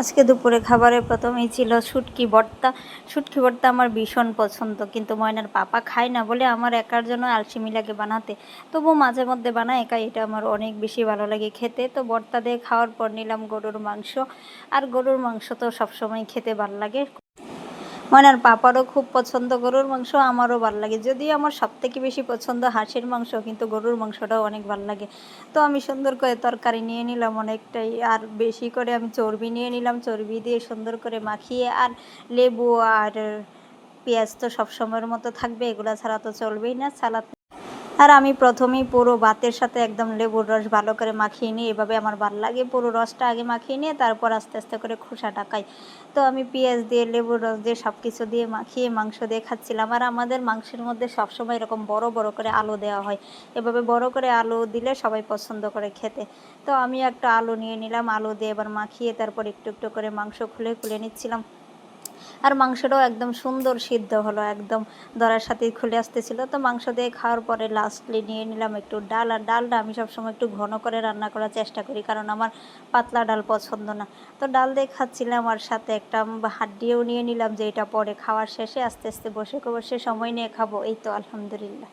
আজকে দুপুরে খাবারে প্রথমেই ছিল শুটকি ভর্তা। শুটকি ভর্তা আমার ভীষণ পছন্দ, কিন্তু ময়নার পাপা খায় না বলে আমার একার জন্য আলসেমি লাগে বানাতে। তবুও মাঝে মধ্যে বানাই একা, এটা আমার অনেক বেশি ভালো লাগে খেতে। তো ভর্তা দিয়ে খাওয়ার পর নিলাম গরুর মাংস। আর গরুর মাংস তো সবসময় খেতে ভালো লাগে। ময়নার পাপারও খুব পছন্দ গরুর মাংস, আমারও ভাল লাগে। যদিও আমার সবথেকে বেশি পছন্দ হাঁসের মাংস, কিন্তু গরুর মাংসটাও অনেক ভাল লাগে। তো আমি সুন্দর করে তরকারি নিয়ে নিলাম অনেকটাই, আর বেশি করে আমি চর্বি নিয়ে নিলাম। চর্বি দিয়ে সুন্দর করে মাখিয়ে, আর লেবু আর পেঁয়াজ তো সবসময়ের মতো থাকবে, এগুলো ছাড়া তো চলবেই না সালাদ। আর আমি প্রথমেই পুরো ভাতের সাথে একদম লেবুর রস ভালো করে মাখিয়ে নিই, এভাবে আমার ভালো লাগে। পুরো রসটা আগে মাখিয়ে নিয়ে তারপর আস্তে আস্তে করে খোসাটা খাই। তো আমি পেঁয়াজ দিয়ে, লেবুর রস দিয়ে, সব কিছু দিয়ে মাখিয়ে মাংস দিয়ে খাচ্ছিলাম। আর আমাদের মাংসের মধ্যে সবসময় এরকম বড় বড় করে আলু দেওয়া হয়। এভাবে বড় করে আলু দিলে সবাই পছন্দ করে খেতে। তো আমি একটা আলু নিয়ে নিলাম, আলু দিয়ে এবার মাখিয়ে তারপর একটু একটু করে মাংস খুলে খুলে নিচ্ছিলাম। আর মাংসটাও একদম সুন্দর সিদ্ধ হলো, একদম দরার সাথেই খুলে আসতেছিল। তো মাংস দিয়ে খাওয়ার পরে লাস্টলি নিয়ে নিলাম একটু ডাল। আর ডালটা আমি সবসময় একটু ঘন করে রান্না করার চেষ্টা করি, কারণ আমার পাতলা ডাল পছন্দ না। তো ডাল দিয়ে খাচ্ছিলাম, আর সাথে একটা হাড্ডিও নিয়ে নিলাম, যে এটা পরে খাওয়ার শেষে আস্তে আস্তে বসে বসে সময় নিয়ে খাবো। এই তো আলহামদুলিল্লাহ।